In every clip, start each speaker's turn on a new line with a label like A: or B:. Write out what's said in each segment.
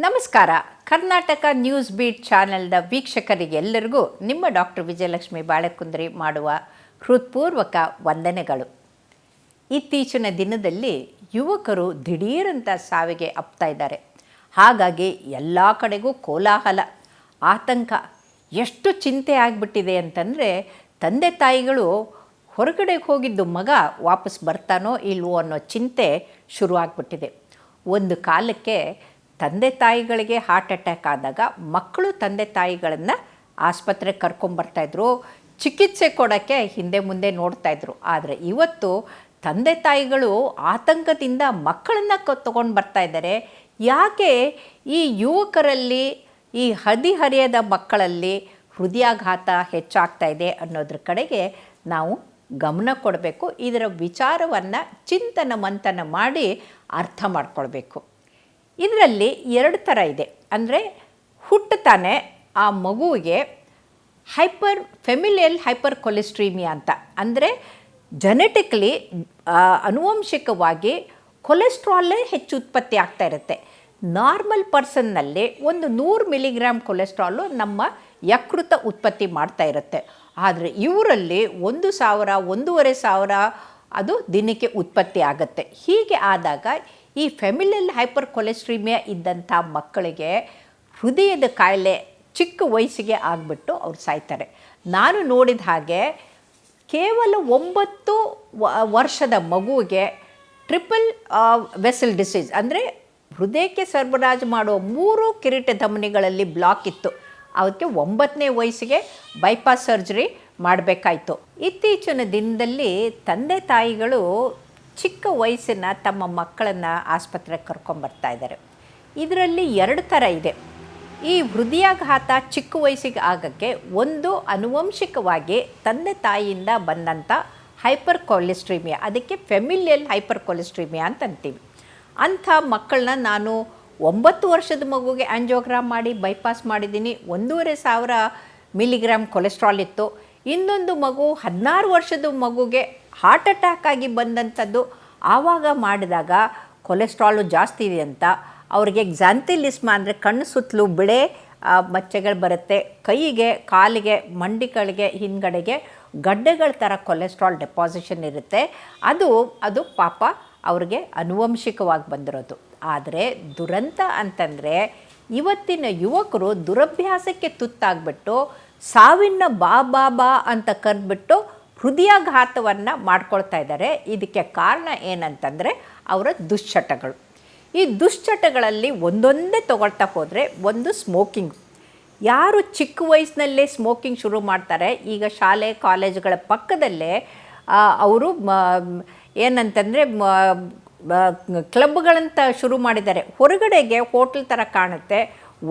A: ನಮಸ್ಕಾರ. Karnataka news beet ಚಾನೆಲ್ನ ವೀಕ್ಷಕರಿಗೆಲ್ಲರಿಗೂ ನಿಮ್ಮ ಡಾಕ್ಟರ್ ವಿಜಯಲಕ್ಷ್ಮಿ ಬಾಳೆಕುಂದ್ರಿ ಮಾಡುವ ಹೃತ್ಪೂರ್ವಕ ವಂದನೆಗಳು. ಇತ್ತೀಚಿನ ದಿನದಲ್ಲಿ ಯುವಕರು ದಿಢೀರಂತ ಸಾವಿಗೆ ಅಪ್ತಾ ಇದ್ದಾರೆ. ಹಾಗಾಗಿ ಎಲ್ಲ ಕಡೆಗೂ ಕೋಲಾಹಲ, ಆತಂಕ, ಎಷ್ಟು ಚಿಂತೆ ಆಗಿಬಿಟ್ಟಿದೆ ಅಂತಂದರೆ ತಂದೆ ತಾಯಿಗಳು ಹೊರಗಡೆ ಹೋಗಿದ್ದು ಮಗ ವಾಪಸ್ ಬರ್ತಾನೋ ಇಲ್ವೋ ಅನ್ನೋ ಚಿಂತೆ ಶುರುವಾಗ್ಬಿಟ್ಟಿದೆ. ಒಂದು ಕಾಲಕ್ಕೆ ತಂದೆ ತಾಯಿಗಳಿಗೆ ಹಾರ್ಟ್ ಅಟ್ಯಾಕ್ ಆದಾಗ ಮಕ್ಕಳು ತಂದೆ ತಾಯಿಗಳನ್ನು ಆಸ್ಪತ್ರೆಗೆ ಕರ್ಕೊಂಬರ್ತಾಯಿದ್ರು, ಚಿಕಿತ್ಸೆ ಕೊಡೋಕ್ಕೆ ಹಿಂದೆ ಮುಂದೆ ನೋಡ್ತಾಯಿದ್ರು. ಆದರೆ ಇವತ್ತು ತಂದೆ ತಾಯಿಗಳು ಆತಂಕದಿಂದ ಮಕ್ಕಳನ್ನು ತೊಗೊಂಡು ಬರ್ತಾಯಿದ್ದಾರೆ. ಯಾಕೆ ಈ ಯುವಕರಲ್ಲಿ, ಈ ಹದಿಹರೆಯದ ಮಕ್ಕಳಲ್ಲಿ ಹೃದಯಾಘಾತ ಹೆಚ್ಚಾಗ್ತಾ ಇದೆ ಅನ್ನೋದ್ರ ಕಡೆಗೆ ನಾವು ಗಮನ ಕೊಡಬೇಕು. ಇದರ ವಿಚಾರವನ್ನು ಚಿಂತನ ಮಂಥನ ಮಾಡಿ ಅರ್ಥ ಮಾಡ್ಕೊಳ್ಬೇಕು. ಇದರಲ್ಲಿ ಎರಡು ಥರ ಇದೆ. ಅಂದರೆ ಹುಟ್ಟುತ್ತಾನೆ ಆ ಮಗುವಿಗೆ ಫೆಮಿಲಿಯಲ್ ಹೈಪರ್ ಕೊಲೆಸ್ಟ್ರೀಮಿಯಾ ಅಂತ, ಅಂದರೆ ಜೆನೆಟಿಕ್ಲಿ ಆನುವಂಶಿಕವಾಗಿ ಕೊಲೆಸ್ಟ್ರಾಲೇ ಹೆಚ್ಚು ಉತ್ಪತ್ತಿ ಆಗ್ತಾ ಇರುತ್ತೆ. ನಾರ್ಮಲ್ ಪರ್ಸನ್ನಲ್ಲಿ ಒಂದು 100 ಮಿಲಿಗ್ರಾಮ್ ಕೊಲೆಸ್ಟ್ರಾಲು ನಮ್ಮ ಯಕೃತ ಉತ್ಪತ್ತಿ ಮಾಡ್ತಾ ಇರುತ್ತೆ. ಆದರೆ ಇವರಲ್ಲಿ 1,000 1,500 ಅದು ದಿನಕ್ಕೆ ಉತ್ಪತ್ತಿ ಆಗುತ್ತೆ. ಹೀಗೆ ಆದಾಗ ಈ ಫೆಮಿಲಿಯಲ್ ಹೈಪರ್ ಕೊಲೆಸ್ಟ್ರೀಮಿಯಾ ಇದ್ದಂಥ ಮಕ್ಕಳಿಗೆ ಹೃದಯದ ಕಾಯಿಲೆ ಚಿಕ್ಕ ವಯಸ್ಸಿಗೆ ಆಗಿಬಿಟ್ಟು ಅವ್ರು ಸಾಯ್ತಾರೆ. ನಾನು ನೋಡಿದ ಹಾಗೆ ಕೇವಲ 9 ವರ್ಷದ ಮಗುವಿಗೆ ಟ್ರಿಪಲ್ ವೆಸಲ್ ಡಿಸೀಸ್, ಅಂದರೆ ಹೃದಯಕ್ಕೆ ಸರಬರಾಜು ಮಾಡೋ 3 ಕಿರೀಟ ಧಮನಿಗಳಲ್ಲಿ ಬ್ಲಾಕ್ ಇತ್ತು. ಅದಕ್ಕೆ 9ನೇ ವಯಸ್ಸಿಗೆ ಬೈಪಾಸ್ ಸರ್ಜರಿ ಮಾಡಬೇಕಾಯಿತು. ಇತ್ತೀಚಿನ ದಿನದಲ್ಲಿ ತಂದೆ ತಾಯಿಗಳು ಚಿಕ್ಕ ವಯಸ್ಸಿನ ತಮ್ಮ ಮಕ್ಕಳನ್ನು ಆಸ್ಪತ್ರೆಗೆ ಕರ್ಕೊಂಬರ್ತಾ ಇದ್ದಾರೆ. ಇದರಲ್ಲಿ ಎರಡು ಥರ ಇದೆ. ಈ ಹೃದಯಾಘಾತ ಚಿಕ್ಕ ವಯಸ್ಸಿಗೆ ಆಗೋಕ್ಕೆ ಒಂದು ಆನುವಂಶಿಕವಾಗಿ ತಂದೆ ತಾಯಿಯಿಂದ ಬಂದಂಥ ಹೈಪರ್ ಕೊಲೆಸ್ಟ್ರೀಮಿಯಾ, ಅದಕ್ಕೆ ಫೆಮಿಲಿಯಲ್ ಹೈಪರ್ ಕೊಲೆಸ್ಟ್ರೀಮಿಯಾ ಅಂತ ಅಂತೀವಿ. ಅಂಥ ಮಕ್ಕಳನ್ನ ನಾನು 9 ವರ್ಷದ ಮಗುಗೆ ಆಂಜಿಯೋಗ್ರಾಮ್ ಮಾಡಿ ಬೈಪಾಸ್ ಮಾಡಿದ್ದೀನಿ. 1,500 ಮಿಲಿಗ್ರಾಮ್ ಕೊಲೆಸ್ಟ್ರಾಲ್ ಇತ್ತು. ಇನ್ನೊಂದು ಮಗು 16 ವರ್ಷದ ಮಗುಗೆ ಹಾರ್ಟ್ ಅಟ್ಯಾಕ್ ಆಗಿ ಬಂದಂಥದ್ದು. ಆವಾಗ ಮಾಡಿದಾಗ ಕೊಲೆಸ್ಟ್ರಾಲು ಜಾಸ್ತಿ ಇದೆ ಅಂತ ಅವ್ರಿಗೆ ಗ್ಸಾಂಥಿಲಿಸ್ಮಾ, ಅಂದರೆ ಕಣ್ಣು ಸುತ್ತಲೂ ಬಿಳೆ ಮಚ್ಚೆಗಳು ಬರುತ್ತೆ. ಕೈಗೆ, ಕಾಲಿಗೆ, ಮಂಡಿಗಳಿಗೆ ಹಿಂದ್ಗಡೆಗೆ ಗಡ್ಡೆಗಳ ಥರ ಕೊಲೆಸ್ಟ್ರಾಲ್ ಡೆಪಾಸಿಷನ್ ಇರುತ್ತೆ. ಅದು ಪಾಪ ಅವ್ರಿಗೆ ಆನುವಂಶಿಕವಾಗಿ ಬಂದಿರೋದು. ಆದರೆ ದುರಂತ ಅಂತಂದರೆ ಇವತ್ತಿನ ಯುವಕರು ದುರಭ್ಯಾಸಕ್ಕೆ ತುತ್ತಾಗ್ಬಿಟ್ಟು ಸಾವಿನ ಬಾ ಅಂತ ಕರೆದ್ಬಿಟ್ಟು ಹೃದಯಾಘಾತವನ್ನು ಮಾಡ್ಕೊಳ್ತಾ ಇದ್ದಾರೆ. ಇದಕ್ಕೆ ಕಾರಣ ಏನಂತಂದರೆ ಅವರ ದುಶ್ಚಟಗಳು. ಈ ದುಶ್ಚಟಗಳಲ್ಲಿ ಒಂದೊಂದೇ ತಗೊಳ್ತಾ ಹೋದರೆ, ಒಂದು ಸ್ಮೋಕಿಂಗ್. ಯಾರು ಚಿಕ್ಕ ವಯಸ್ಸಿನಲ್ಲೇ ಸ್ಮೋಕಿಂಗ್ ಶುರು ಮಾಡ್ತಾರೆ, ಈಗ ಶಾಲೆ ಕಾಲೇಜುಗಳ ಪಕ್ಕದಲ್ಲೇ ಅವರು ಏನಂತಂದರೆ ಕ್ಲಬ್ಗಳಂತ ಶುರು ಮಾಡಿದ್ದಾರೆ. ಹೊರಗಡೆಗೆ ಹೋಟೆಲ್ ಥರ ಕಾಣುತ್ತೆ,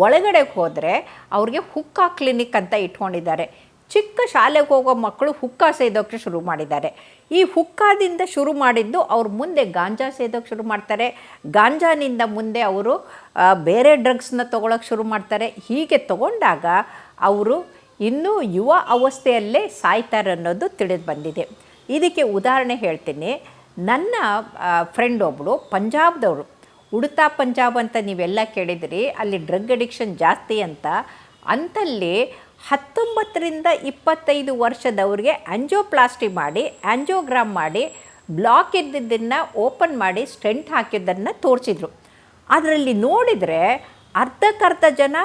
A: ಒಳಗಡೆ ಹೋದರೆ ಅವ್ರಿಗೆ ಹುಕ್ಕಾ ಕ್ಲಿನಿಕ್ ಅಂತ ಇಟ್ಕೊಂಡಿದ್ದಾರೆ. ಚಿಕ್ಕ ಶಾಲೆಗೆ ಹೋಗೋ ಮಕ್ಕಳು ಹುಕ್ಕಾ ಸೇದೋಕ್ಕೆ ಶುರು ಮಾಡಿದ್ದಾರೆ. ಈ ಹುಕ್ಕಾದಿಂದ ಶುರು ಮಾಡಿದ್ದು ಅವ್ರು ಮುಂದೆ ಗಾಂಜಾ ಸೇದೋಕ್ಕೆ ಶುರು ಮಾಡ್ತಾರೆ. ಗಾಂಜಾನಿಂದ ಮುಂದೆ ಅವರು ಬೇರೆ ಡ್ರಗ್ಸ್ನ ತೊಗೊಳಕ್ಕೆ ಶುರು ಮಾಡ್ತಾರೆ. ಹೀಗೆ ತಗೊಂಡಾಗ ಅವರು ಇನ್ನೂ ಯುವ ಅವಸ್ಥೆಯಲ್ಲೇ ಸಾಯ್ತಾರೆ ಅನ್ನೋದು ತಿಳಿದು ಬಂದಿದೆ. ಇದಕ್ಕೆ ಉದಾಹರಣೆ ಹೇಳ್ತೀನಿ. ನನ್ನ ಫ್ರೆಂಡ್ ಒಬ್ಬಳು ಪಂಜಾಬ್ದವರು, ಉಡ್ತಾ ಪಂಜಾಬ್ ಅಂತ ನೀವೆಲ್ಲ ಕೇಳಿದಿರಿ, ಅಲ್ಲಿ ಡ್ರಗ್ ಅಡಿಕ್ಷನ್ ಜಾಸ್ತಿ ಅಂತ. ಅಂಥಲ್ಲಿ 19ರಿಂದ 25 ವರ್ಷದವ್ರಿಗೆ ಆಂಜಿಯೋಪ್ಲಾಸ್ಟಿ ಮಾಡಿ, ಆಂಜಿಯೋಗ್ರಾಮ್ ಮಾಡಿ, ಬ್ಲಾಕ್ ಇದ್ದಿದ್ದನ್ನು ಓಪನ್ ಮಾಡಿ ಸ್ಟೆಂಟ್ ಹಾಕಿದ್ದನ್ನು ತೋರಿಸಿದ್ರು. ಅದರಲ್ಲಿ ನೋಡಿದರೆ ಅರ್ಧಕ್ಕರ್ಧ ಜನ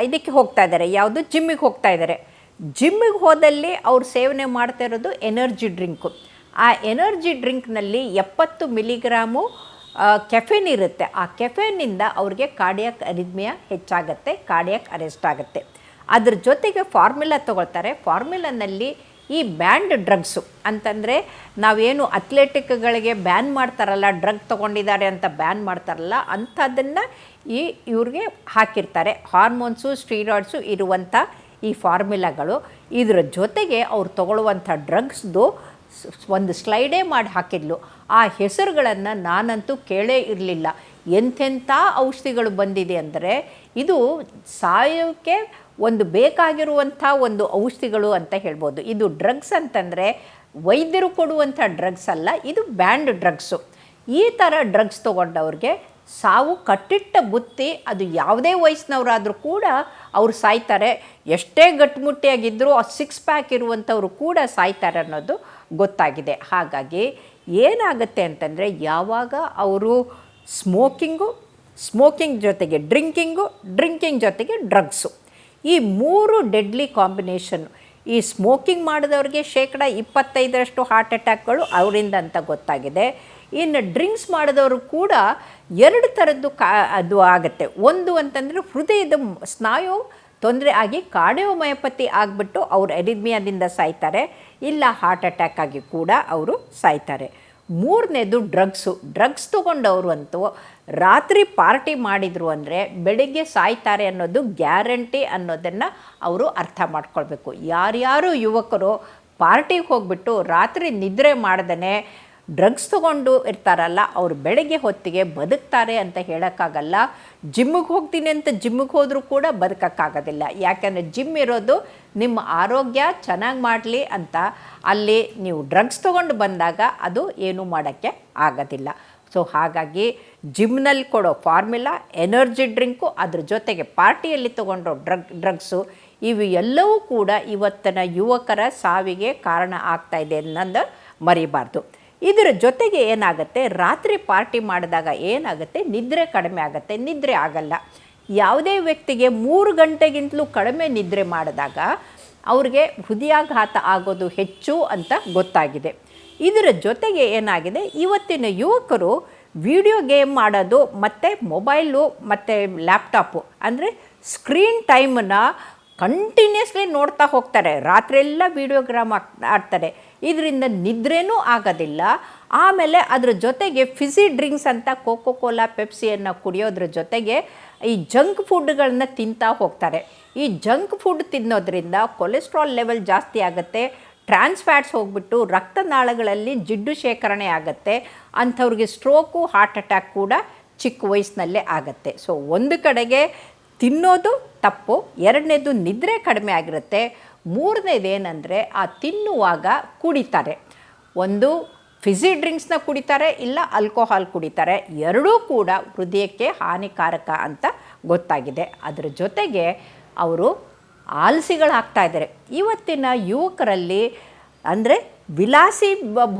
A: ಇದಕ್ಕೆ ಹೋಗ್ತಾ ಇದ್ದಾರೆ, ಯಾವುದು ಜಿಮ್ಮಿಗೆ ಹೋಗ್ತಾ ಇದ್ದಾರೆ. ಜಿಮ್ಮಿಗೆ ಹೋದಲ್ಲಿ ಅವ್ರು ಸೇವನೆ ಮಾಡ್ತಾ ಇರೋದು ಎನರ್ಜಿ ಡ್ರಿಂಕು. ಆ ಎನರ್ಜಿ ಡ್ರಿಂಕ್ನಲ್ಲಿ 70 ಮಿಲಿಗ್ರಾಮು ಕೆಫೆನ್ ಇರುತ್ತೆ. ಆ ಕೆಫೆನ್ನಿಂದ ಅವ್ರಿಗೆ ಕಾರ್ಡಿಯಾಕ್ ಅರಿದ್ಮಿಯಾ ಹೆಚ್ಚಾಗುತ್ತೆ, ಕಾರ್ಡಿಯಾಕ್ ಅರೆಸ್ಟ್ ಆಗುತ್ತೆ. ಅದ್ರ ಜೊತೆಗೆ ಫಾರ್ಮುಲಾ ತೊಗೊಳ್ತಾರೆ. ಫಾರ್ಮುಲಾನಲ್ಲಿ ಈ ಬ್ಯಾಂಡ್ ಡ್ರಗ್ಸು ಅಂತಂದರೆ ನಾವೇನು ಅಥ್ಲೆಟಿಕ್ಗಳಿಗೆ ಬ್ಯಾನ್ ಮಾಡ್ತಾರಲ್ಲ, ಡ್ರಗ್ ತೊಗೊಂಡಿದ್ದಾರೆ ಅಂತ ಬ್ಯಾನ್ ಮಾಡ್ತಾರಲ್ಲ, ಅಂಥದ್ದನ್ನು ಇವ್ರಿಗೆ ಹಾಕಿರ್ತಾರೆ. ಹಾರ್ಮೋನ್ಸು, ಸ್ಟೀರಾಯ್ಡ್ಸು ಇರುವಂಥ ಈ ಫಾರ್ಮುಲಾಗಳು. ಇದರ ಜೊತೆಗೆ ಅವ್ರು ತೊಗೊಳ್ಳುವಂಥ ಡ್ರಗ್ಸ್ದು ಒಂದು ಸ್ಲೈಡೇ ಮಾಡಿ ಹಾಕಿದ್ಲು. ಆ ಹೆಸರುಗಳನ್ನು ನಾನಂತೂ ಕೇಳೇ ಇರಲಿಲ್ಲ. ಎಂಥೆಂಥ ಔಷಧಿಗಳು ಬಂದಿದೆ ಅಂದರೆ ಇದು ಸಾಯೋಕ್ಕೆ ಒಂದು ಬೇಕಾಗಿರುವಂಥ ಒಂದು ಔಷಧಿಗಳು ಅಂತ ಹೇಳ್ಬೋದು. ಇದು ಡ್ರಗ್ಸ್ ಅಂತಂದರೆ ವೈದ್ಯರು ಕೊಡುವಂಥ ಡ್ರಗ್ಸ್ ಅಲ್ಲ, ಇದು ಬ್ಯಾಂಡ್ ಡ್ರಗ್ಸು. ಈ ಥರ ಡ್ರಗ್ಸ್ ತೊಗೊಂಡವ್ರಿಗೆ ಸಾವು ಕಟ್ಟಿಟ್ಟ ಬುತ್ತಿ. ಅದು ಯಾವುದೇ ವಯಸ್ಸಿನವರಾದರೂ ಕೂಡ ಅವರು ಸಾಯ್ತಾರೆ. ಎಷ್ಟೇ ಗಟ್ಟಿಮುಟ್ಟಿಯಾಗಿದ್ದರೂ ಆ 6 ಪ್ಯಾಕ್ ಇರುವಂಥವರು ಕೂಡ ಸಾಯ್ತಾರೆ ಅನ್ನೋದು ಗೊತ್ತಾಗಿದೆ. ಹಾಗಾಗಿ ಏನಾಗುತ್ತೆ ಅಂತಂದರೆ, ಯಾವಾಗ ಅವರು ಸ್ಮೋಕಿಂಗ್ ಜೊತೆಗೆ ಡ್ರಿಂಕಿಂಗ್ ಜೊತೆಗೆ ಡ್ರಗ್ಸು, ಈ 3 ಡೆಡ್ಲಿ ಕಾಂಬಿನೇಷನ್. ಈ ಸ್ಮೋಕಿಂಗ್ ಮಾಡಿದವ್ರಿಗೆ 25% ಹಾರ್ಟ್ ಅಟ್ಯಾಕ್ಗಳು ಅವರಿಂದ ಅಂತ ಗೊತ್ತಾಗಿದೆ. ಇನ್ನು ಡ್ರಿಂಕ್ಸ್ ಮಾಡಿದವರು ಕೂಡ 2 ಥರದ್ದು ಅದು ಆಗುತ್ತೆ. ಒಂದು ಅಂತಂದರೆ ಹೃದಯದ ಸ್ನಾಯು ತೊಂದರೆ ಆಗಿ ಕಾರ್ಡಿಯೋಮಯೋಪತಿ ಆಗಿಬಿಟ್ಟು ಅವರು ಎರಿಥ್ಮಿಯಾದಿಂದ ಸಾಯ್ತಾರೆ, ಇಲ್ಲ ಹಾರ್ಟ್ ಅಟ್ಯಾಕ್ ಆಗಿ ಕೂಡ ಅವರು ಸಾಯ್ತಾರೆ. 3ನೇದು ಡ್ರಗ್ಸ್ ತೊಗೊಂಡವರು ಅಂತೂ ರಾತ್ರಿ ಪಾರ್ಟಿ ಮಾಡಿದರು ಅಂದರೆ ಬೆಳಿಗ್ಗೆ ಸಾಯ್ತಾರೆ ಅನ್ನೋದು ಗ್ಯಾರಂಟಿ ಅನ್ನೋದನ್ನು ಅವರು ಅರ್ಥ ಮಾಡ್ಕೊಳ್ಬೇಕು. ಯಾರ್ಯಾರು ಯುವಕರು ಪಾರ್ಟಿಗೆ ಹೋಗಿಬಿಟ್ಟು ರಾತ್ರಿ ನಿದ್ರೆ ಮಾಡ್ದೇ ಡ್ರಗ್ಸ್ ತೊಗೊಂಡು ಇರ್ತಾರಲ್ಲ, ಅವರು ಬೆಳಗ್ಗೆ ಹೊತ್ತಿಗೆ ಬದುಕ್ತಾರೆ ಅಂತ ಹೇಳೋಕ್ಕಾಗಲ್ಲ. ಜಿಮ್ಮಿಗೆ ಹೋಗ್ತೀನಿ ಅಂತ ಜಿಮ್ಮಿಗೆ ಹೋದರೂ ಕೂಡ ಬದುಕೋಕ್ಕಾಗೋದಿಲ್ಲ. ಯಾಕೆಂದರೆ ಜಿಮ್ ಇರೋದು ನಿಮ್ಮ ಆರೋಗ್ಯ ಚೆನ್ನಾಗಿ ಮಾಡಲಿ ಅಂತ. ಅಲ್ಲಿ ನೀವು ಡ್ರಗ್ಸ್ ತೊಗೊಂಡು ಬಂದಾಗ ಅದು ಏನೂ ಮಾಡೋಕ್ಕೆ ಆಗೋದಿಲ್ಲ. ಸೊ ಹಾಗಾಗಿ ಜಿಮ್ನಲ್ಲಿ ಕೊಡೋ ಫಾರ್ಮುಲಾ, ಎನರ್ಜಿ ಡ್ರಿಂಕು, ಅದ್ರ ಜೊತೆಗೆ ಪಾರ್ಟಿಯಲ್ಲಿ ತೊಗೊಂಡ್ರೋ ಡ್ರಗ್ಸು, ಇವು ಎಲ್ಲವೂ ಕೂಡ ಇವತ್ತಿನ ಯುವಕರ ಸಾವಿಗೆ ಕಾರಣ ಆಗ್ತಾಯಿದೆ ಅನ್ನೋದು ಮರಿಬಾರ್ದು. ಇದರ ಜೊತೆಗೆ ಏನಾಗುತ್ತೆ, ರಾತ್ರಿ ಪಾರ್ಟಿ ಮಾಡಿದಾಗ ಏನಾಗುತ್ತೆ, ನಿದ್ರೆ ಕಡಿಮೆ ಆಗುತ್ತೆ. ನಿದ್ರೆ ಆಗಲ್ಲ. ಯಾವುದೇ ವ್ಯಕ್ತಿಗೆ 3 ಗಂಟೆಗಿಂತಲೂ ಕಡಿಮೆ ನಿದ್ರೆ ಮಾಡಿದಾಗ ಅವ್ರಿಗೆ ಹೃದಯಾಘಾತ ಆಗೋದು ಹೆಚ್ಚು ಅಂತ ಗೊತ್ತಾಗಿದೆ. ಇದರ ಜೊತೆಗೆ ಏನಾಗಿದೆ, ಇವತ್ತಿನ ಯುವಕರು ವಿಡಿಯೋ ಗೇಮ್ ಮಾಡೋದು ಮತ್ತು ಮೊಬೈಲು ಮತ್ತು ಲ್ಯಾಪ್ಟಾಪು ಅಂದರೆ ಸ್ಕ್ರೀನ್ ಟೈಮನ್ನು ಕಂಟಿನ್ಯೂಸ್ಲಿ ನೋಡ್ತಾ ಹೋಗ್ತಾರೆ. ರಾತ್ರಿಯೆಲ್ಲ ವಿಡಿಯೋಗ್ರಾಮ್ ಆಡ್ತಾರೆ. ಇದರಿಂದ ನಿದ್ರೇನೂ ಆಗೋದಿಲ್ಲ. ಆಮೇಲೆ ಅದ್ರ ಜೊತೆಗೆ ಫಿಝಿ ಡ್ರಿಂಕ್ಸ್ ಅಂತ ಕೋಕೋ-ಕೋಲಾ, ಪೆಪ್ಸಿಯನ್ನು ಕುಡಿಯೋದ್ರ ಜೊತೆಗೆ ಈ ಜಂಕ್ ಫುಡ್ಗಳನ್ನ ತಿಂತಾ ಹೋಗ್ತಾರೆ. ಈ ಜಂಕ್ ಫುಡ್ ತಿನ್ನೋದ್ರಿಂದ ಕೊಲೆಸ್ಟ್ರಾಲ್ ಲೆವೆಲ್ ಜಾಸ್ತಿ ಆಗುತ್ತೆ. ಟ್ರಾನ್ಸ್ ಫ್ಯಾಟ್ಸ್ ಹೋಗ್ಬಿಟ್ಟು ರಕ್ತನಾಳಗಳಲ್ಲಿ ಜಿಡ್ಡು ಶೇಖರಣೆ ಆಗುತ್ತೆ. ಅಂಥವ್ರಿಗೆ ಸ್ಟ್ರೋಕು, ಹಾರ್ಟ್ ಅಟ್ಯಾಕ್ ಕೂಡ ಚಿಕ್ಕ ವಯಸ್ಸಿನಲ್ಲೇ ಆಗುತ್ತೆ. ಸೊ ಒಂದು ಕಡೆಗೆ ತಿನ್ನೋದು ತಪ್ಪು, 2ನೇದು ನಿದ್ರೆ ಕಡಿಮೆ ಆಗಿರುತ್ತೆ, 3ನೇದು ಏನಂದರೆ ಆ ತಿನ್ನುವಾಗ ಕುಡಿತಾರೆ. ಒಂದು ಫಿಝಿ ಡ್ರಿಂಕ್ಸ್ನ ಕುಡಿತಾರೆ, ಇಲ್ಲ ಆಲ್ಕೋಹಾಲ್ ಕುಡಿತಾರೆ. ಎರಡೂ ಕೂಡ ಹೃದಯಕ್ಕೆ ಹಾನಿಕಾರಕ ಅಂತ ಗೊತ್ತಾಗಿದೆ. ಅದರ ಜೊತೆಗೆ ಅವರು ಆಲಸಿಗಳಾಗ್ತಾ ಇದ್ದಾರೆ. ಇವತ್ತಿನ ಯುವಕರಲ್ಲಿ ಅಂದರೆ ವಿಲಾಸಿ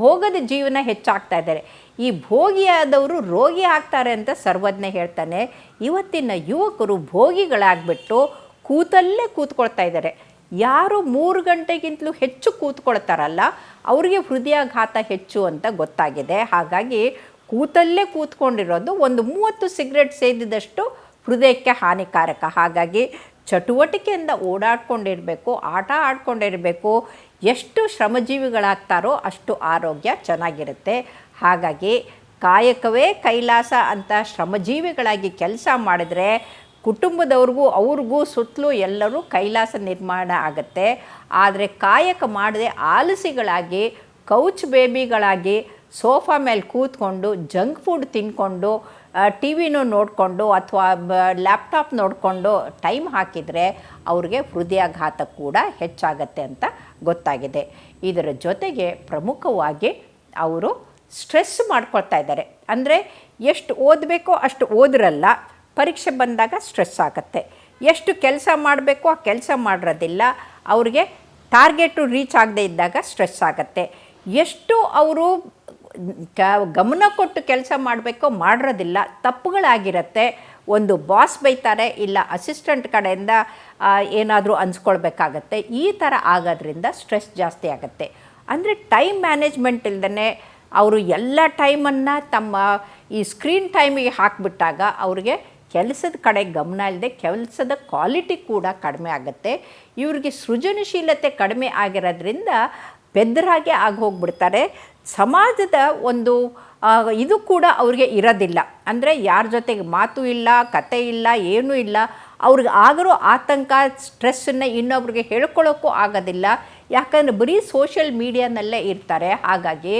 A: ಭೋಗದ ಜೀವನ ಹೆಚ್ಚಾಗ್ತಾ ಇದ್ದಾರೆ. ಈ ಭೋಗಿಯಾದವರು ರೋಗಿ ಆಗ್ತಾರೆ ಅಂತ ಸರ್ವಜ್ಞ ಹೇಳ್ತಾನೆ. ಇವತ್ತಿನ ಯುವಕರು ಭೋಗಿಗಳಾಗ್ಬಿಟ್ಟು ಕೂತಲ್ಲೇ ಕೂತ್ಕೊಳ್ತಾ ಇದ್ದಾರೆ. ಯಾರು 3 ಗಂಟೆಗಿಂತಲೂ ಹೆಚ್ಚು ಕೂತ್ಕೊಳ್ತಾರಲ್ಲ ಅವರಿಗೆ ಹೃದಯಾಘಾತ ಹೆಚ್ಚು ಅಂತ ಗೊತ್ತಾಗಿದೆ. ಹಾಗಾಗಿ ಕೂತಲ್ಲೇ ಕೂತ್ಕೊಂಡಿರೋದು ಒಂದು 30 ಸಿಗರೆಟ್ ಸೇದಿದಷ್ಟು ಹೃದಯಕ್ಕೆ ಹಾನಿಕಾರಕ. ಹಾಗಾಗಿ ಚಟುವಟಿಕೆಯಿಂದ ಓಡಾಡ್ಕೊಂಡಿರಬೇಕು, ಆಟ ಆಡ್ಕೊಂಡಿರಬೇಕು. ಎಷ್ಟು ಶ್ರಮಜೀವಿಗಳಾಗ್ತಾರೋ ಅಷ್ಟು ಆರೋಗ್ಯ ಚೆನ್ನಾಗಿರುತ್ತೆ. ಹಾಗಾಗಿ ಕಾಯಕವೇ ಕೈಲಾಸ ಅಂತ ಶ್ರಮಜೀವಿಗಳಾಗಿ ಕೆಲಸ ಮಾಡಿದ್ರೆ ಕುಟುಂಬದವ್ರಿಗೂ ಅವ್ರಿಗೂ ಸುತ್ತಲೂ ಎಲ್ಲರೂ ಕೈಲಾಸ ನಿರ್ಮಾಣ ಆಗುತ್ತೆ. ಆದರೆ ಕಾಯಕ ಮಾಡದೆ ಆಲಸಿಗಳಾಗಿ, ಕೌಚ್ ಬೇಬಿಗಳಾಗಿ ಸೋಫಾ ಮೇಲೆ ಕೂತ್ಕೊಂಡು ಜಂಕ್ ಫುಡ್ ತಿನ್ಕೊಂಡು ಟಿ ವಿನೂ ನೋಡಿಕೊಂಡು ಅಥವಾ ಲ್ಯಾಪ್ಟಾಪ್ ನೋಡಿಕೊಂಡು ಟೈಮ್ ಹಾಕಿದರೆ ಅವ್ರಿಗೆ ಹೃದಯಾಘಾತ ಕೂಡ ಹೆಚ್ಚಾಗತ್ತೆ ಅಂತ ಗೊತ್ತಾಗಿದೆ. ಇದರ ಜೊತೆಗೆ ಪ್ರಮುಖವಾಗಿ ಅವರು ಸ್ಟ್ರೆಸ್ ಮಾಡ್ಕೊಳ್ತಾ ಇದ್ದಾರೆ. ಅಂದರೆ ಎಷ್ಟು ಓದಬೇಕೋ ಅಷ್ಟು ಓದಿರಲ್ಲ, ಪರೀಕ್ಷೆ ಬಂದಾಗ ಸ್ಟ್ರೆಸ್ ಆಗುತ್ತೆ. ಎಷ್ಟು ಕೆಲಸ ಮಾಡಬೇಕೋ ಆ ಕೆಲಸ ಮಾಡಿರೋದಿಲ್ಲ, ಅವ್ರಿಗೆ ಟಾರ್ಗೆಟು ರೀಚ್ ಆಗದೇ ಇದ್ದಾಗ ಸ್ಟ್ರೆಸ್ ಆಗುತ್ತೆ. ಎಷ್ಟು ಅವರು ಗಮನ ಕೊಟ್ಟು ಕೆಲಸ ಮಾಡಬೇಕೋ ಮಾಡಿರೋದಿಲ್ಲ, ತಪ್ಪುಗಳಾಗಿರುತ್ತೆ. ಒಂದು ಬಾಸ್ ಬೈತಾರೆ, ಇಲ್ಲ ಅಸಿಸ್ಟೆಂಟ್ ಕಡೆಯಿಂದ ಏನಾದರೂ ಅನ್ಸ್ಕೊಳ್ಬೇಕಾಗತ್ತೆ. ಈ ಥರ ಆಗೋದ್ರಿಂದ ಸ್ಟ್ರೆಸ್ ಜಾಸ್ತಿ ಆಗುತ್ತೆ. ಅಂದರೆ ಟೈಮ್ ಮ್ಯಾನೇಜ್ಮೆಂಟ್ ಇಲ್ದೇ ಅವರು ಎಲ್ಲ ಟೈಮನ್ನು ತಮ್ಮ ಈ ಸ್ಕ್ರೀನ್ ಟೈಮಿಗೆ ಹಾಕಿಬಿಟ್ಟಾಗ ಅವ್ರಿಗೆ ಕೆಲಸದ ಕಡೆ ಗಮನ ಇಲ್ಲದೆ ಕೆಲಸದ ಕ್ವಾಲಿಟಿ ಕೂಡ ಕಡಿಮೆ ಆಗುತ್ತೆ. ಇವ್ರಿಗೆ ಸೃಜನಶೀಲತೆ ಕಡಿಮೆ ಆಗಿರೋದ್ರಿಂದ ಬೆದ್ದರಾಗೆ ಆಗಿ ಹೋಗ್ಬಿಡ್ತಾರೆ. ಸಮಾಜದ ಒಂದು ಇದು ಕೂಡ ಅವ್ರಿಗೆ ಇರೋದಿಲ್ಲ. ಅಂದರೆ ಯಾರ ಜೊತೆಗೆ ಮಾತು ಇಲ್ಲ, ಕತೆ ಇಲ್ಲ, ಏನೂ ಇಲ್ಲ. ಅವ್ರಿಗೆ ಆಗಿರೋ ಆತಂಕ, ಸ್ಟ್ರೆಸ್ಸನ್ನು ಇನ್ನೊಬ್ರಿಗೆ ಹೇಳ್ಕೊಳ್ಳೋಕ್ಕೂ ಆಗೋದಿಲ್ಲ. ಯಾಕಂದರೆ ಬರೀ ಸೋಷಿಯಲ್ ಮೀಡಿಯಾನಲ್ಲೇ ಇರ್ತಾರೆ. ಹಾಗಾಗಿ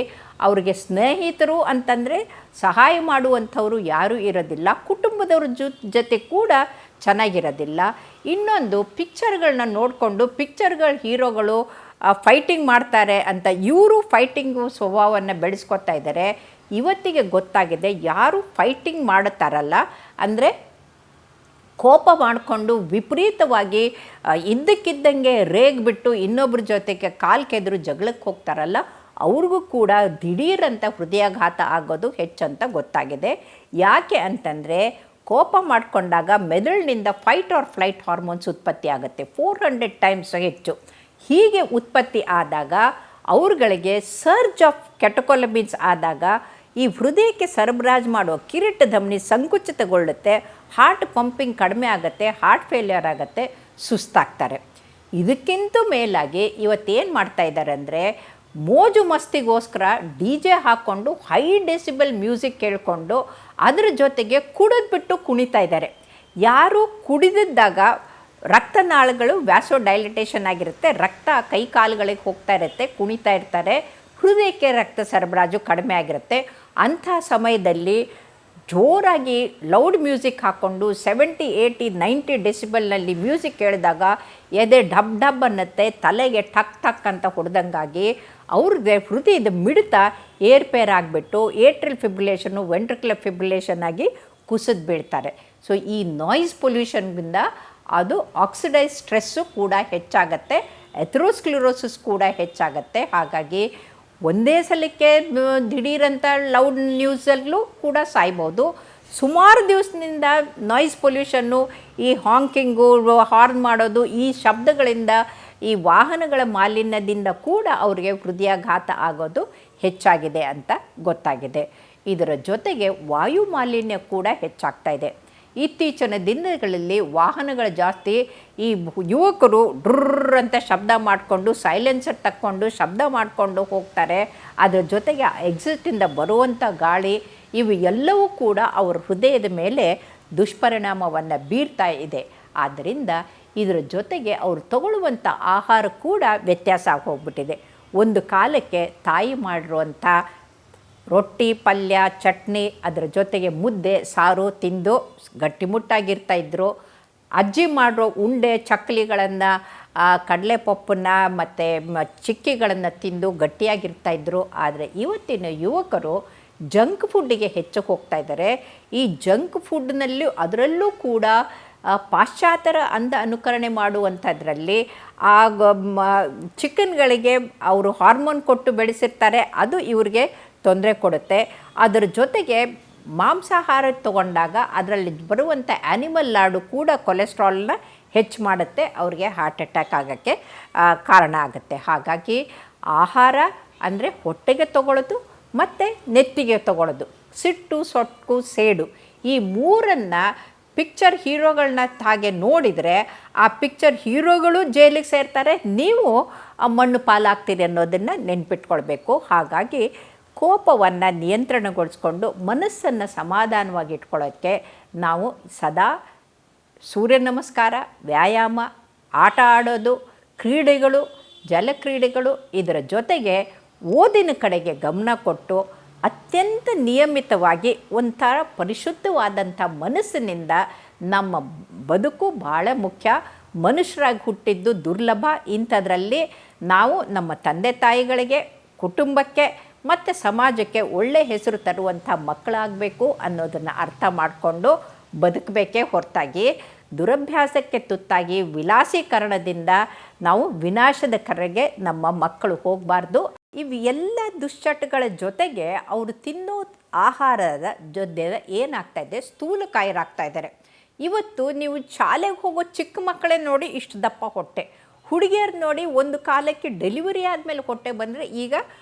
A: ಅವ್ರಿಗೆ ಸ್ನೇಹಿತರು ಅಂತಂದರೆ ಸಹಾಯ ಮಾಡುವಂಥವರು ಯಾರೂ ಇರೋದಿಲ್ಲ. ಕುಟುಂಬದವ್ರ ಜೊತೆ ಕೂಡ ಚೆನ್ನಾಗಿರೋದಿಲ್ಲ. ಇನ್ನೊಂದು ಪಿಕ್ಚರ್ಗಳನ್ನ ನೋಡಿಕೊಂಡು ಪಿಕ್ಚರ್ಗಳ ಹೀರೋಗಳು ಫೈಟಿಂಗ್ ಮಾಡ್ತಾರೆ ಅಂತ ಇವರು ಫೈಟಿಂಗು ಸ್ವಭಾವವನ್ನು ಬೆಳೆಸ್ಕೊತಾ ಇದ್ದಾರೆ. ಇವತ್ತಿಗೆ ಗೊತ್ತಾಗಿದೆ ಯಾರು ಫೈಟಿಂಗ್ ಮಾಡುತ್ತಾರಲ್ಲ, ಅಂದರೆ ಕೋಪ ಮಾಡಿಕೊಂಡು ವಿಪರೀತವಾಗಿ ಇದ್ದಕ್ಕಿದ್ದಂಗೆ ರೇಗ್ಬಿಟ್ಟು ಇನ್ನೊಬ್ಬರ ಜೊತೆಗೆ ಕಾಲು ಕೆದರು ಜಗಳಕ್ಕೆ ಹೋಗ್ತಾರಲ್ಲ, ಅವ್ರಿಗೂ ಕೂಡ ದಿಢೀರಂತ ಹೃದಯಾಘಾತ ಆಗೋದು ಹೆಚ್ಚಂತ ಗೊತ್ತಾಗಿದೆ. ಯಾಕೆ ಅಂತಂದರೆ ಕೋಪ ಮಾಡಿಕೊಂಡಾಗ ಮೆದುಳಿನಿಂದ ಫೈಟ್ ಆರ್ ಫ್ಲೈಟ್ ಹಾರ್ಮೋನ್ಸ್ ಉತ್ಪತ್ತಿ ಆಗುತ್ತೆ 400 ಟೈಮ್ಸ್ ಹೆಚ್ಚು. ಹೀಗೆ ಉತ್ಪತ್ತಿ ಆದಾಗ ಅವ್ರುಗಳಿಗೆ ಸರ್ಜ್ ಆಫ್ ಕೆಟಕೊಲಮಿನ್ಸ್ ಆದಾಗ ಈ ಹೃದಯಕ್ಕೆ ಸರಬರಾಜು ಮಾಡೋ ಕಿರೀಟ ಧಮನಿ ಸಂಕುಚಿತಗೊಳ್ಳುತ್ತೆ, ಹಾರ್ಟ್ ಪಂಪಿಂಗ್ ಕಡಿಮೆ ಆಗುತ್ತೆ, ಹಾರ್ಟ್ ಫೇಲ್ಯೂರ್ ಆಗುತ್ತೆ, ಸುಸ್ತಾಗ್ತಾರೆ. ಇದಕ್ಕಿಂತ ಮೇಲಾಗಿ ಇವತ್ತೇನು ಮಾಡ್ತಾ ಇದ್ದಾರೆ ಅಂದರೆ ಮೋಜು ಮಸ್ತಿಗೋಸ್ಕರ DJ ಹಾಕ್ಕೊಂಡು ಹೈ ಡೆಸಿಬಲ್ ಮ್ಯೂಸಿಕ್ ಕೇಳಿಕೊಂಡು ಅದರ ಜೊತೆಗೆ ಕುಡಿದ್ಬಿಟ್ಟು ಕುಣಿತಾ ಇದ್ದಾರೆ. ಯಾರು ಕುಡಿದಿದ್ದಾಗ ರಕ್ತನಾಳಗಳು ವ್ಯಾಸೋ ಡೈಲಿಟೇಷನ್ ಆಗಿರುತ್ತೆ, ರಕ್ತ ಕೈ ಕಾಲುಗಳಿಗೆ ಹೋಗ್ತಾ ಇರುತ್ತೆ, ಕುಣಿತಾ ಇರ್ತಾರೆ, ಹೃದಯಕ್ಕೆ ರಕ್ತ ಸರಬರಾಜು ಕಡಿಮೆ ಆಗಿರುತ್ತೆ. ಅಂಥ ಸಮಯದಲ್ಲಿ ಜೋರಾಗಿ ಲೌಡ್ ಮ್ಯೂಸಿಕ್ ಹಾಕ್ಕೊಂಡು 70, 80, 90 ಡೆಸಿಬಲ್ನಲ್ಲಿ ಮ್ಯೂಸಿಕ್ ಕೇಳಿದಾಗ ಎದೆ ಡಬ್ ಡಬ್ ಅನ್ನತ್ತೆ, ತಲೆಗೆ ಟಕ್ ಟಕ್ ಅಂತ ಹೊಡೆದಂಗಾಗಿ ಅವ್ರಿಗೆ ಹೃದಯದ ಮಿಡಿತ ಏರ್ಪೇರ್ ಆಗಿಬಿಟ್ಟು ಏಟ್ರಿಯಲ್ ಫಿಬ್ರಿಲೇಷನ್ನು ವೆಂಟ್ರಿಕ್ಯುಲರ್ ಫಿಬ್ರಿಲೇಷನ್ ಆಗಿ ಕುಸಿದು ಬೀಳ್ತಾರೆ. ಸೊ ಈ ನಾಯ್ಸ್ ಪೊಲ್ಯೂಷನ್ನಿಂದ ಅದು ಆಕ್ಸಿಡೈಸ್ ಸ್ಟ್ರೆಸ್ಸು ಕೂಡ ಹೆಚ್ಚಾಗತ್ತೆ, ಎಥೆರೋಸ್ಕ್ಲಿರೋಸಿಸ್ ಕೂಡ ಹೆಚ್ಚಾಗತ್ತೆ. ಹಾಗಾಗಿ ಒಂದೇ ಸಲಕ್ಕೆ ದಿಢೀರಂತ ಲೌಡ್ ನ್ಯೂಸಲ್ಲೂ ಕೂಡ ಸಾಯ್ಬೋದು. ಸುಮಾರು ದಿವಸದಿಂದ ನಾಯ್ಸ್ ಪೊಲ್ಯೂಷನ್ನು, ಈ ಹಾಂಕಿಂಗು, ಹಾರ್ನ್ ಮಾಡೋದು, ಈ ಶಬ್ದಗಳಿಂದ, ಈ ವಾಹನಗಳ ಮಾಲಿನ್ಯದಿಂದ ಕೂಡ ಅವರಿಗೆ ಹೃದಯಾಘಾತ ಆಗೋದು ಹೆಚ್ಚಾಗಿದೆ ಅಂತ ಗೊತ್ತಾಗಿದೆ. ಇದರ ಜೊತೆಗೆ ವಾಯು ಮಾಲಿನ್ಯ ಕೂಡ ಹೆಚ್ಚಾಗ್ತಾ ಇದೆ. ಇತ್ತೀಚಿನ ದಿನಗಳಲ್ಲಿ ವಾಹನಗಳ ಜಾಸ್ತಿ, ಈ ಯುವಕರು ಡ್ರರ್ ಅಂತ ಶಬ್ದ ಮಾಡಿಕೊಂಡು ಸೈಲೆನ್ಸರ್ ತಕ್ಕೊಂಡು ಶಬ್ದ ಮಾಡಿಕೊಂಡು ಹೋಗ್ತಾರೆ. ಅದರ ಜೊತೆಗೆ ಎಕ್ಸಿಟಿಂದ ಬರುವಂಥ ಗಾಳಿ, ಇವು ಎಲ್ಲವೂ ಕೂಡ ಅವರ ಹೃದಯದ ಮೇಲೆ ದುಷ್ಪರಿಣಾಮವನ್ನು ಬೀರ್ತಾ ಇದೆ. ಆದ್ದರಿಂದ ಇದರ ಜೊತೆಗೆ ಅವರು ತಗೊಳ್ಳುವಂಥ ಆಹಾರ ಕೂಡ ವ್ಯತ್ಯಾಸ ಆಗಿ ಹೋಗ್ಬಿಟ್ಟಿದೆ. ಒಂದು ಕಾಲಕ್ಕೆ ತಾಯಿ ಮಾಡಿರುವಂಥ ರೊಟ್ಟಿ, ಪಲ್ಯ, ಚಟ್ನಿ, ಅದರ ಜೊತೆಗೆ ಮುದ್ದೆ, ಸಾರು ತಿಂದು ಗಟ್ಟಿಮುಟ್ಟಾಗಿರ್ತಾಯಿದ್ರು. ಅಜ್ಜಿ ಮಾಡಿರೋ ಉಂಡೆ, ಚಕ್ಕಲಿಗಳನ್ನು, ಕಡಲೆಪಪ್ಪನ್ನು ಮತ್ತು ಚಿಕ್ಕಿಗಳನ್ನು ತಿಂದು ಗಟ್ಟಿಯಾಗಿರ್ತಾಯಿದ್ರು. ಆದರೆ ಇವತ್ತಿನ ಯುವಕರು ಜಂಕ್ ಫುಡ್ಡಿಗೆ ಹೆಚ್ಚು ಹೋಗ್ತಾ ಇದ್ದಾರೆ. ಈ ಜಂಕ್ ಫುಡ್ನಲ್ಲೂ ಅದರಲ್ಲೂ ಕೂಡ ಪಾಶ್ಚಾತ್ಯರ ಅನುಕರಣೆ ಮಾಡುವಂಥದ್ರಲ್ಲಿ ಆ ಚಿಕನ್ಗಳಿಗೆ ಅವರು ಹಾರ್ಮೋನ್ ಕೊಟ್ಟು ಬೆಳೆಸಿರ್ತಾರೆ, ಅದು ಇವ್ರಿಗೆ ತೊಂದರೆ ಕೊಡುತ್ತೆ. ಅದರ ಜೊತೆಗೆ ಮಾಂಸಾಹಾರ ತಗೊಂಡಾಗ ಅದರಲ್ಲಿ ಬರುವಂಥ ಆ್ಯನಿಮಲ್ ಲಾಡು ಕೂಡ ಕೊಲೆಸ್ಟ್ರಾಲ್ನ ಹೆಚ್ಚು ಮಾಡುತ್ತೆ, ಅವ್ರಿಗೆ ಹಾರ್ಟ್ ಅಟ್ಯಾಕ್ ಆಗೋಕ್ಕೆ ಕಾರಣ ಆಗುತ್ತೆ. ಹಾಗಾಗಿ ಆಹಾರ ಅಂದರೆ ಹೊಟ್ಟೆಗೆ ತಗೊಳ್ಳೋದು ಮತ್ತು ನೆತ್ತಿಗೆ ತಗೊಳ್ಳೋದು, ಸಿಟ್ಟು, ಸೊಕ್ಕು, ಸೇಡು, ಈ ಮೂರನ್ನು ಪಿಕ್ಚರ್ ಹೀರೋಗಳನ್ನ ಹಾಗೆ ನೋಡಿದರೆ ಆ ಪಿಕ್ಚರ್ ಹೀರೋಗಳು ಜೈಲಿಗೆ ಸೇರ್ತಾರೆ, ನೀವು ಮಣ್ಣು ಪಾಲಾಗ್ತೀರಿ ಅನ್ನೋದನ್ನು ನೆನ್ಪಿಟ್ಕೊಳ್ಬೇಕು. ಹಾಗಾಗಿ ಕೋಪವನ್ನು ನಿಯಂತ್ರಣಗೊಳಿಸ್ಕೊಂಡು ಮನಸ್ಸನ್ನು ಸಮಾಧಾನವಾಗಿ ಇಟ್ಕೊಳ್ಳೋಕ್ಕೆ ನಾವು ಸದಾ ಸೂರ್ಯ ನಮಸ್ಕಾರ, ವ್ಯಾಯಾಮ, ಆಟ ಆಡೋದು, ಕ್ರೀಡೆಗಳು, ಜಲಕ್ರೀಡೆಗಳು, ಇದರ ಜೊತೆಗೆ ಓದಿನ ಕಡೆಗೆ ಗಮನ ಕೊಟ್ಟು ಅತ್ಯಂತ ನಿಯಮಿತವಾಗಿ ಒಂಥರ ಪರಿಶುದ್ಧವಾದಂಥ ಮನಸ್ಸಿನಿಂದ ನಮ್ಮ ಬದುಕು ಭಾಳ ಮುಖ್ಯ. ಮನುಷ್ಯರಾಗಿ ಹುಟ್ಟಿದ್ದು ದುರ್ಲಭ. ಇಂಥದ್ರಲ್ಲಿ ನಾವು ನಮ್ಮ ತಂದೆ ತಾಯಿಗಳಿಗೆ, ಕುಟುಂಬಕ್ಕೆ ಮತ್ತು ಸಮಾಜಕ್ಕೆ ಒಳ್ಳೆಯ ಹೆಸರು ತರುವಂಥ ಮಕ್ಕಳಾಗಬೇಕು ಅನ್ನೋದನ್ನು ಅರ್ಥ ಮಾಡಿಕೊಂಡು ಬದುಕಬೇಕೇ ಹೊರತಾಗಿ ದುರಭ್ಯಾಸಕ್ಕೆ ತುತ್ತಾಗಿ ವಿಲಾಸೀಕರಣದಿಂದ ನಾವು ವಿನಾಶದ ಕರೆಗೆ ನಮ್ಮ ಮಕ್ಕಳು ಹೋಗಬಾರ್ದು. ಇವು ಎಲ್ಲ ದುಶ್ಚಟಗಳ ಜೊತೆಗೆ ಅವರು ತಿನ್ನೋ ಆಹಾರದ ಜೊತೆ ಏನಾಗ್ತಾಯಿದೆ, ಸ್ಥೂಲಕಾಯರಾಗ್ತಾ ಇದ್ದಾರೆ. ಇವತ್ತು ನೀವು ಶಾಲೆಗೆ ಹೋಗೋ ಚಿಕ್ಕ ಮಕ್ಕಳೇ ನೋಡಿ ಇಷ್ಟು ದಪ್ಪ ಹೊಟ್ಟೆ, ಹುಡುಗಿಯರು ನೋಡಿ ಒಂದು ಕಾಲಕ್ಕೆ ಡೆಲಿವರಿ ಆದಮೇಲೆ ಹೊಟ್ಟೆ ಬಂದರೆ ಈಗ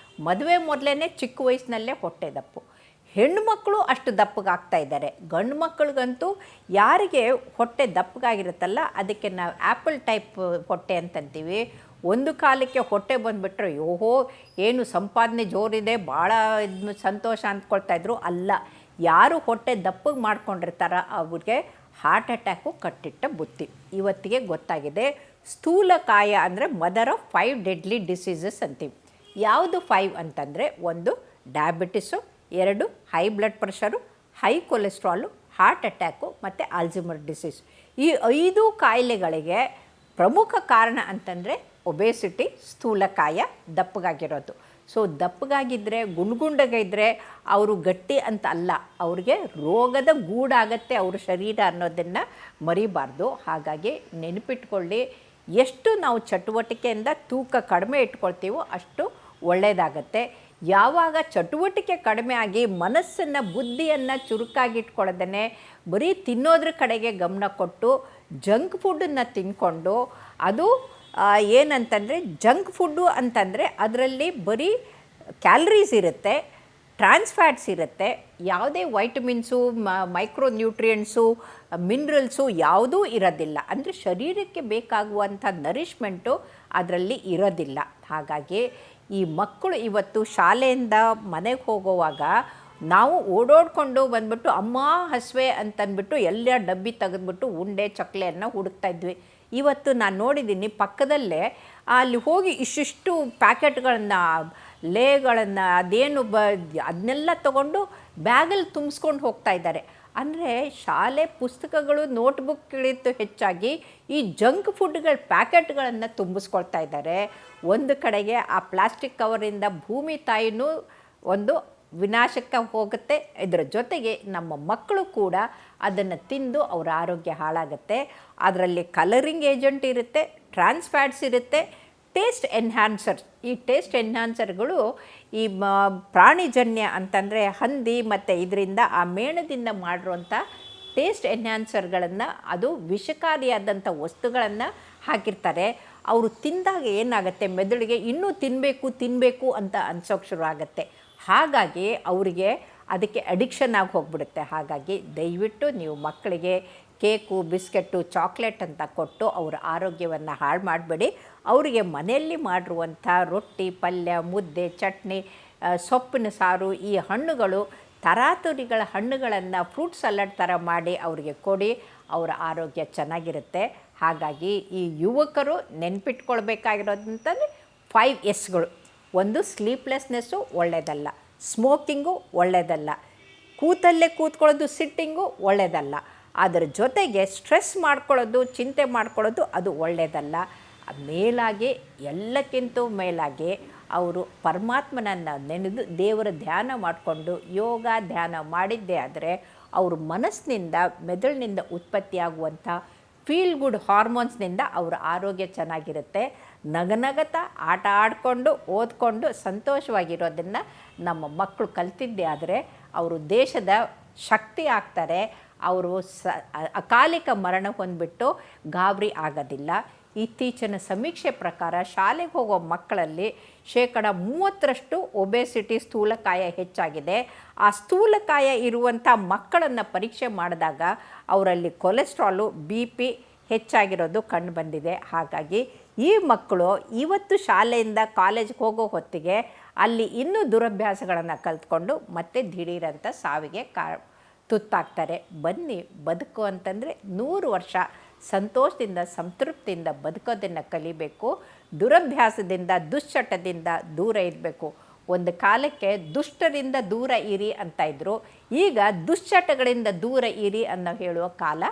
A: ಮದುವೆ ಮೊದಲೇ ಚಿಕ್ಕ ವಯಸ್ಸಿನಲ್ಲೇ ಹೊಟ್ಟೆ ದಪ್ಪು. ಹೆಣ್ಣು ಮಕ್ಕಳು ಅಷ್ಟು ದಪ್ಪಗಾಗ್ತಾ ಇದ್ದಾರೆ. ಗಂಡು ಮಕ್ಕಳಿಗಂತೂ ಯಾರಿಗೆ ಹೊಟ್ಟೆ ದಪ್ಪಗಾಗಿರುತ್ತಲ್ಲ ಅದಕ್ಕೆ ನಾವು ಆ್ಯಪಲ್ ಟೈಪ್ ಹೊಟ್ಟೆ ಅಂತಂತೀವಿ. ಒಂದು ಕಾಲಕ್ಕೆ ಹೊಟ್ಟೆ ಬಂದುಬಿಟ್ರೆ ಓಹೋ ಏನು ಸಂಪಾದನೆ ಜೋರಿದೆ, ಭಾಳ ಸಂತೋಷ ಅಂದ್ಕೊಳ್ತಾಯಿದ್ರು. ಅಲ್ಲ, ಯಾರು ಹೊಟ್ಟೆ ದಪ್ಪಗೆ ಮಾಡ್ಕೊಂಡಿರ್ತಾರ ಅವ್ರಿಗೆ ಹಾರ್ಟ್ ಅಟ್ಯಾಕು ಕಟ್ಟಿಟ್ಟ ಬುತ್ತಿ. ಇವತ್ತಿಗೆ ಗೊತ್ತಾಗಿದೆ ಸ್ಥೂಲಕಾಯ ಅಂದರೆ ಮದರ್ ಆಫ್ 5 ಡೆಡ್ಲಿ ಡಿಸೀಸಸ್ ಅಂತೀವಿ. ಯಾವುದು 5 ಅಂತಂದರೆ, 1 diabetes, 2 high blood pressure, high cholesterol, heart attack ಮತ್ತು ಆಲ್ಝೈಮರ್ ಡಿಸೀಸ್. ಈ 5 ಕಾಯಿಲೆಗಳಿಗೆ ಪ್ರಮುಖ ಕಾರಣ ಅಂತಂದರೆ ಒಬೇಸಿಟಿ, ಸ್ಥೂಲಕಾಯ, ದಪ್ಪಗಾಗಿರೋದು. ಸೊ ದಪ್ಪಗಾಗಿದ್ದರೆ ಗುಂಡ್ಗುಂಡಗಿದ್ದರೆ ಅವರು ಗಟ್ಟಿ ಅಂತ ಅಲ್ಲ, ಅವ್ರಿಗೆ ರೋಗದ ಗೂಡಾಗತ್ತೆ ಅವ್ರ ಶರೀರ ಅನ್ನೋದನ್ನು ಮರಿಬಾರ್ದು. ಹಾಗಾಗಿ ನೆನಪಿಟ್ಕೊಳ್ಳಿ, ಎಷ್ಟು ನಾವು ಚಟುವಟಿಕೆಯಿಂದ ತೂಕ ಕಡಿಮೆ ಇಟ್ಕೊಳ್ತೀವೋ ಅಷ್ಟು ಒಳ್ಳೆಯದಾಗತ್ತೆ. ಯಾವಾಗ ಚಟುವಟಿಕೆ ಕಡಿಮೆ ಆಗಿ ಮನಸ್ಸನ್ನು ಬುದ್ಧಿಯನ್ನು ಚುರುಕಾಗಿಟ್ಕೊಳ್ಳೋದೇ ಬರೀ ತಿನ್ನೋದ್ರ ಕಡೆಗೆ ಗಮನ ಕೊಟ್ಟು ಜಂಕ್ ಫುಡ್ಡನ್ನು ತಿಂದ್ಕೊಂಡು, ಅದು ಏನಂತಂದರೆ ಜಂಕ್ ಫುಡ್ಡು ಅಂತಂದರೆ ಅದರಲ್ಲಿ ಬರೀ ಕ್ಯಾಲರೀಸ್ ಇರುತ್ತೆ, ಟ್ರಾನ್ಸ್ ಫ್ಯಾಟ್ಸ್ ಇರುತ್ತೆ, ಯಾವುದೇ ವೈಟಮಿನ್ಸು ಮೈಕ್ರೋ ನ್ಯೂಟ್ರಿಯೆಂಟ್ಸು ಮಿನರಲ್ಸು ಯಾವುದೂ ಇರೋದಿಲ್ಲ. ಅಂದರೆ ಶರೀರಕ್ಕೆ ಬೇಕಾಗುವಂಥ ನರಿಷ್ಮೆಂಟು ಅದರಲ್ಲಿ ಇರೋದಿಲ್ಲ. ಹಾಗಾಗಿ ಈ ಮಕ್ಕಳು ಇವತ್ತು ಶಾಲೆಯಿಂದ ಮನೆಗೆ ಹೋಗುವಾಗ ನಾವು ಓಡೋಡ್ಕೊಂಡು ಬಂದ್ಬಿಟ್ಟು ಅಮ್ಮ ಹಸುವೆ ಅಂತಂದ್ಬಿಟ್ಟು ಎಲ್ಲ ಡಬ್ಬಿ ತೆಗೆದ್ಬಿಟ್ಟು ಉಂಡೆ ಚಕ್ಕಲೆಯನ್ನು ಹುಡುಕ್ತಾ ಇದ್ವಿ. ಇವತ್ತು ನಾನು ನೋಡಿದ್ದೀನಿ ಪಕ್ಕದಲ್ಲೇ ಅಲ್ಲಿ ಹೋಗಿ ಇಷ್ಟಿಷ್ಟು ಪ್ಯಾಕೆಟ್ಗಳನ್ನು ಲೇಗಳನ್ನು ಅದೇನು ಅದನ್ನೆಲ್ಲ ತೊಗೊಂಡು ಬ್ಯಾಗಲ್ಲಿ ತುಂಬಿಸ್ಕೊಂಡು ಹೋಗ್ತಾ ಇದ್ದಾರೆ. ಅಂದರೆ ಶಾಲೆ ಪುಸ್ತಕಗಳು ನೋಟ್ಬುಕ್ಗಳಿಂದ ಹೆಚ್ಚಾಗಿ ಈ ಜಂಕ್ ಫುಡ್ಗಳ ಪ್ಯಾಕೆಟ್ಗಳನ್ನು ತುಂಬಿಸ್ಕೊಳ್ತಾ ಇದ್ದಾರೆ. ಒಂದು ಕಡೆಗೆ ಆ ಪ್ಲಾಸ್ಟಿಕ್ ಕವರಿಂದ ಭೂಮಿ ತಾಯಿನೂ ಒಂದು ವಿನಾಶಕ್ಕೆ ಹೋಗುತ್ತೆ, ಇದರ ಜೊತೆಗೆ ನಮ್ಮ ಮಕ್ಕಳು ಕೂಡ ಅದನ್ನು ತಿಂದು ಅವರ ಆರೋಗ್ಯ ಹಾಳಾಗುತ್ತೆ. ಅದರಲ್ಲಿ ಕಲರಿಂಗ್ ಏಜೆಂಟ್ ಇರುತ್ತೆ, ಟ್ರಾನ್ಸ್ ಫ್ಯಾಟ್ಸ್ ಇರುತ್ತೆ, ಟೇಸ್ಟ್ ಎನ್ಹ್ಯಾನ್ಸರ್ಸ್. ಈ ಟೇಸ್ಟ್ ಎನ್ಹ್ಯಾನ್ಸರ್ಗಳು ಈ ಪ್ರಾಣಿಜನ್ಯ ಅಂತಂದರೆ ಹಂದಿ ಮತ್ತು ಇದರಿಂದ ಆ ಮೇಣದಿಂದ ಮಾಡಿರುವಂಥ ಟೇಸ್ಟ್ ಎನ್ಹ್ಯಾನ್ಸರ್ಗಳನ್ನು, ಅದು ವಿಷಕಾರಿಯಾದಂಥ ವಸ್ತುಗಳನ್ನು ಹಾಕಿರ್ತಾರೆ. ಅವರು ತಿಂದಾಗ ಏನಾಗುತ್ತೆ, ಮೆದುಳಿಗೆ ಇನ್ನೂ ತಿನ್ನಬೇಕು ಅಂತ ಅನ್ಸೋಕ್ಕೆ ಶುರು ಆಗುತ್ತೆ. ಹಾಗಾಗಿ ಅವರಿಗೆ ಅದಕ್ಕೆ ಅಡಿಕ್ಷನ್ ಆಗಿ ಹೋಗ್ಬಿಡುತ್ತೆ. ಹಾಗಾಗಿ ದಯವಿಟ್ಟು ನೀವು ಮಕ್ಕಳಿಗೆ ಕೇಕು, ಬಿಸ್ಕೆಟ್ಟು, ಚಾಕ್ಲೇಟ್ ಅಂತ ಕೊಟ್ಟು ಅವರ ಆರೋಗ್ಯವನ್ನು ಹಾಳು ಮಾಡಬೇಡಿ. ಅವರಿಗೆ ಮನೆಯಲ್ಲಿ ಮಾಡಿರುವಂಥ ರೊಟ್ಟಿ, ಪಲ್ಯ, ಮುದ್ದೆ, ಚಟ್ನಿ, ಸೊಪ್ಪಿನ ಸಾರು, ಈ ಹಣ್ಣುಗಳು, ತರಾತುರಿಗಳ ಹಣ್ಣುಗಳನ್ನು ಫ್ರೂಟ್ ಸಲಾಡ್ ಥರ ಮಾಡಿ ಅವರಿಗೆ ಕೊಡಿ, ಅವರ ಆರೋಗ್ಯ ಚೆನ್ನಾಗಿರುತ್ತೆ. ಹಾಗಾಗಿ ಈ ಯುವಕರು ನೆನ್ಪಿಟ್ಕೊಳ್ಬೇಕಾಗಿರೋದಂತಂದರೆ 5 Sಗಳು. ಒಂದು ಸ್ಲೀಪ್ಲೆಸ್ನೆಸ್ಸು ಒಳ್ಳೆಯದಲ್ಲ, ಸ್ಮೋಕಿಂಗು ಒಳ್ಳೆಯದಲ್ಲ, ಕೂತಲ್ಲೇ ಕೂತ್ಕೊಳ್ಳೋದು ಸಿಟ್ಟಿಂಗು ಒಳ್ಳೆಯದಲ್ಲ, ಅದರ ಜೊತೆಗೆ ಸ್ಟ್ರೆಸ್ ಮಾಡ್ಕೊಳ್ಳೋದು, ಚಿಂತೆ ಮಾಡ್ಕೊಳ್ಳೋದು ಅದು ಒಳ್ಳೆಯದಲ್ಲ. ಮೇಲಾಗಿ ಎಲ್ಲಕ್ಕಿಂತ ಮೇಲಾಗಿ ಅವರು ಪರಮಾತ್ಮನನ್ನು ನೆನೆದು ದೇವರ ಧ್ಯಾನ ಮಾಡಿಕೊಂಡು ಯೋಗ ಧ್ಯಾನ ಮಾಡಿದ್ದೇ ಆದರೆ ಅವ್ರ ಮನಸ್ಸಿನಿಂದ, ಮೆದುಳಿನಿಂದ ಉತ್ಪತ್ತಿಯಾಗುವಂಥ ಫೀಲ್ ಗುಡ್ ಹಾರ್ಮೋನ್ಸ್ನಿಂದ ಅವರ ಆರೋಗ್ಯ ಚೆನ್ನಾಗಿರುತ್ತೆ. ನಗನಗತಾ ಆಟ ಆಡಿಕೊಂಡು ಓದ್ಕೊಂಡು ಸಂತೋಷವಾಗಿರೋದನ್ನು ನಮ್ಮ ಮಕ್ಕಳು ಕಲ್ತಿದ್ದೇ ಆದರೆ ಅವರು ದೇಶದ ಶಕ್ತಿ ಆಗ್ತಾರೆ. ಅವರು ಅಕಾಲಿಕ ಮರಣ ಹೊಂದ್ಬಿಟ್ಟು ಗಾಬರಿ ಆಗೋದಿಲ್ಲ. ಇತ್ತೀಚಿನ ಸಮೀಕ್ಷೆ ಪ್ರಕಾರ ಶಾಲೆಗೆ ಹೋಗೋ ಮಕ್ಕಳಲ್ಲಿ 30% ಒಬೆಸಿಟಿ, ಸ್ಥೂಲಕಾಯ ಹೆಚ್ಚಾಗಿದೆ. ಆ ಸ್ಥೂಲಕಾಯ ಇರುವಂಥ ಮಕ್ಕಳನ್ನು ಪರೀಕ್ಷೆ ಮಾಡಿದಾಗ ಅವರಲ್ಲಿ ಕೊಲೆಸ್ಟ್ರಾಲು, BP ಹೆಚ್ಚಾಗಿರೋದು ಕಂಡು ಬಂದಿದೆ. ಹಾಗಾಗಿ ಈ ಮಕ್ಕಳು ಇವತ್ತು ಶಾಲೆಯಿಂದ ಕಾಲೇಜ್ಗೆ ಹೋಗೋ ಹೊತ್ತಿಗೆ ಅಲ್ಲಿ ಇನ್ನೂ ದುರಭ್ಯಾಸಗಳನ್ನು ಕಲ್ತ್ಕೊಂಡು ಮತ್ತೆ ದಿಢೀರಂತ ಸಾವಿಗೆ ತುತ್ತಾಗ್ತಾರೆ. ಬನ್ನಿ, ಬದುಕು ಅಂತಂದರೆ 100 ವರ್ಷ ಸಂತೋಷದಿಂದ, ಸಂತೃಪ್ತಿಯಿಂದ ಬದುಕೋದನ್ನು ಕಲಿಬೇಕು. ದುರಭ್ಯಾಸದಿಂದ, ದುಶ್ಚಟದಿಂದ ದೂರ ಇರಬೇಕು. ಒಂದು ಕಾಲಕ್ಕೆ ದುಷ್ಟರಿಂದ ದೂರ ಇರಿ ಅಂತ ಇದ್ದರು, ಈಗ ದುಶ್ಚಟಗಳಿಂದ ದೂರ ಇರಿ ಅನ್ನೋ ಹೇಳುವ ಕಾಲ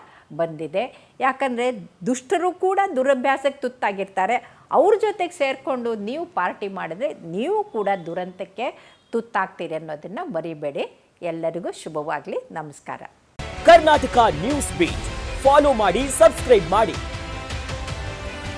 A: ಬಂದಿದೆ. ಯಾಕಂದರೆ ದುಷ್ಟರು ಕೂಡ ದುರಭ್ಯಾಸಕ್ಕೆ ತುತ್ತಾಗಿರ್ತಾರೆ. ಅವ್ರ ಜೊತೆಗೆ ಸೇರಿಕೊಂಡು ನೀವು ಪಾರ್ಟಿ ಮಾಡಿದ್ರೆ ನೀವು ಕೂಡ ದುರಂತಕ್ಕೆ ತುತ್ತಾಗ್ತೀರಿ ಅನ್ನೋದನ್ನು ಮರಿಬೇಡಿ. ಎಲ್ಲರಿಗೂ ಶುಭವಾಗಲಿ. ನಮಸ್ಕಾರ.
B: ಕರ್ನಾಟಕ ನ್ಯೂಸ್ ಬೀಟ್ ಫಾಲೋ ಮಾಡಿ, ಸಬ್ಸ್ಕ್ರೈಬ್ ಮಾಡಿ.